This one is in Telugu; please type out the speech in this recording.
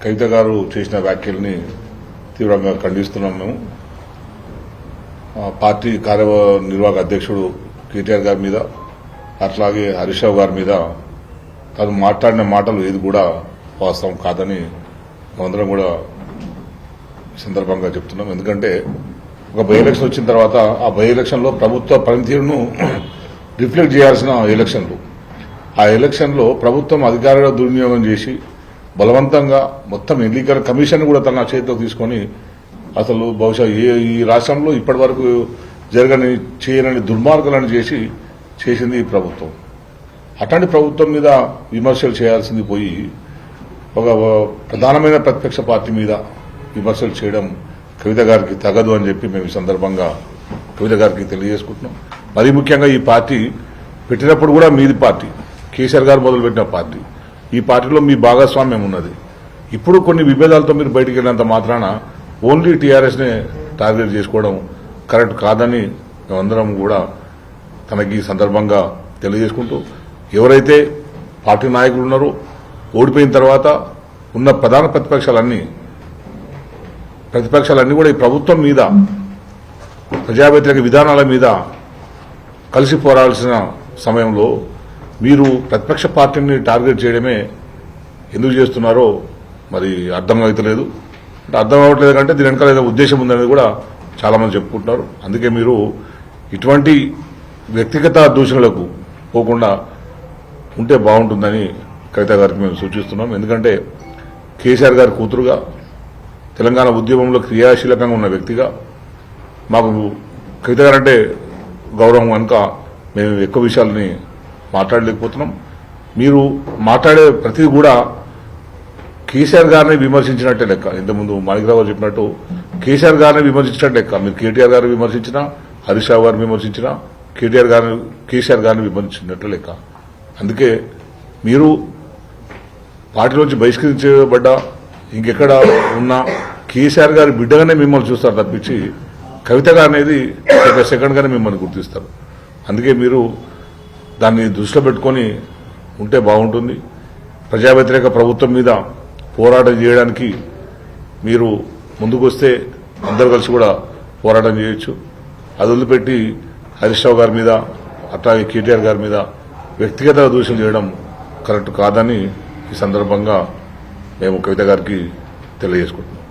కవిత గారు చేసిన వ్యాఖ్యల్ని తీవ్రంగా ఖండిస్తున్నాం. మేము పార్టీ కార్యనిర్వాహక అధ్యక్షుడు కేటీఆర్ గారి మీద అట్లాగే హరీష్ రావు గారి మీద తను మాట్లాడిన మాటలు ఏది కూడా వాస్తవం కాదని మేమందరం కూడా ఈ సందర్భంగా చెప్తున్నాం. ఎందుకంటే ఒక బై ఎలక్షన్ వచ్చిన తర్వాత ఆ బై ఎలక్షన్లో ప్రభుత్వ పనితీరును రిఫ్లెక్ట్ చేయాల్సిన ఎలక్షన్లు. ఆ ఎలక్షన్లో ప్రభుత్వం అధికారుల దుర్వినియోగం చేసి బలవంతంగా మొత్తం ఎన్నికల కమిషన్ కూడా తన చేతిలో తీసుకొని అసలు బహుశా ఈ రాష్ట్రంలో ఇప్పటి వరకు చేయని దుర్మార్గాలను చేసింది ఈ ప్రభుత్వం. అట్లాంటి ప్రభుత్వం మీద విమర్శలు చేయాల్సింది పోయి ఒక ప్రధానమైన ప్రతిపక్ష పార్టీ మీద విమర్శలు చేయడం కవిత గారికి తగదు అని చెప్పి మేము ఈ సందర్భంగా కవిత గారికి తెలియజేసుకుంటున్నాం. మరీ ముఖ్యంగా ఈ పార్టీ పెట్టినప్పుడు కూడా మీది పార్టీ, కేసీఆర్ గారు మొదలుపెట్టిన పార్టీ. ఈ పార్టీలో మీ భాగస్వామ్యం ఉన్నది. ఇప్పుడు కొన్ని విభేదాలతో మీరు బయటికి వెళ్ళినంత మాత్రాన ఓన్లీ టీఆర్ఎస్ నే టార్గెట్ చేసుకోవడం కరెక్ట్ కాదని మేమందరం కూడా తనకి ఈ సందర్భంగా తెలియజేసుకుంటూ, ఎవరైతే పార్టీ నాయకులు ఉన్నారో ఓడిపోయిన తర్వాత ఉన్న ప్రధాన ప్రతిపక్షాలన్నీ కూడా ఈ ప్రభుత్వం మీద ప్రజా వ్యతిరేక విధానాల మీద కలిసి పోరాడాల్సిన సమయంలో మీరు ప్రతిపక్ష పార్టీని టార్గెట్ చేయడమే ఎందుకు చేస్తున్నారో మరి అర్థం అవుతలేదు. అర్థం అవ్వట్లేదు కంటే దీని వెనకాల ఏదో ఉద్దేశం ఉందనేది కూడా చాలా మంది చెప్పుకుంటున్నారు. అందుకే మీరు ఇటువంటి వ్యక్తిగత దూషణలకు పోకుండా ఉంటే బాగుంటుందని కవిత గారికి మేము సూచిస్తున్నాం. ఎందుకంటే కేసీఆర్ గారి కూతురుగా తెలంగాణ ఉద్యమంలో క్రియాశీలకంగా ఉన్న వ్యక్తిగా మాకు కవిత గారంటే గౌరవం కనుక మేము ఎక్కువ విషయాలని మాట్లాడలేకపోతున్నాం. మీరు మాట్లాడే ప్రతిదీ కూడా కేసీఆర్ గారిని విమర్శించినట్టే లెక్క. ఇంతకుముందు మాణిక్రావు గారు చెప్పినట్టు కేసీఆర్ గారిని విమర్శించినట్టు లెక్క. మీరు కేటీఆర్ గారిని విమర్శించినా, హరీష్ రావు గారిని విమర్శించినా, కేసీఆర్ గారిని విమర్శించినట్టు లెక్క. అందుకే మీరు పార్టీలోంచి బహిష్కరించబడ్డా ఇంకెక్కడ ఉన్నా కేసీఆర్ గారి బిడ్డగానే మిమ్మల్ని చూస్తారు తప్పించి కవిత గారు అనేది ఒక సెకండ్ గానే మిమ్మల్ని గుర్తిస్తారు. అందుకే మీరు దాన్ని దృష్టిలో పెట్టుకొని ఉంటే బాగుంటుంది. ప్రజా వ్యతిరేక ప్రభుత్వం మీద పోరాటం చేయడానికి మీరు ముందుకు వస్తే అందరూ కలిసి కూడా పోరాటం చేయొచ్చు. అది వదిలిపెట్టి హరీష్ రావు గారి మీద అట్లాగే కేటీఆర్ గారి మీద వ్యక్తిగత దూషణ చేయడం కరెక్ట్ కాదని ఈ సందర్భంగా మేము కవిత గారికి తెలియజేసుకుంటున్నాం.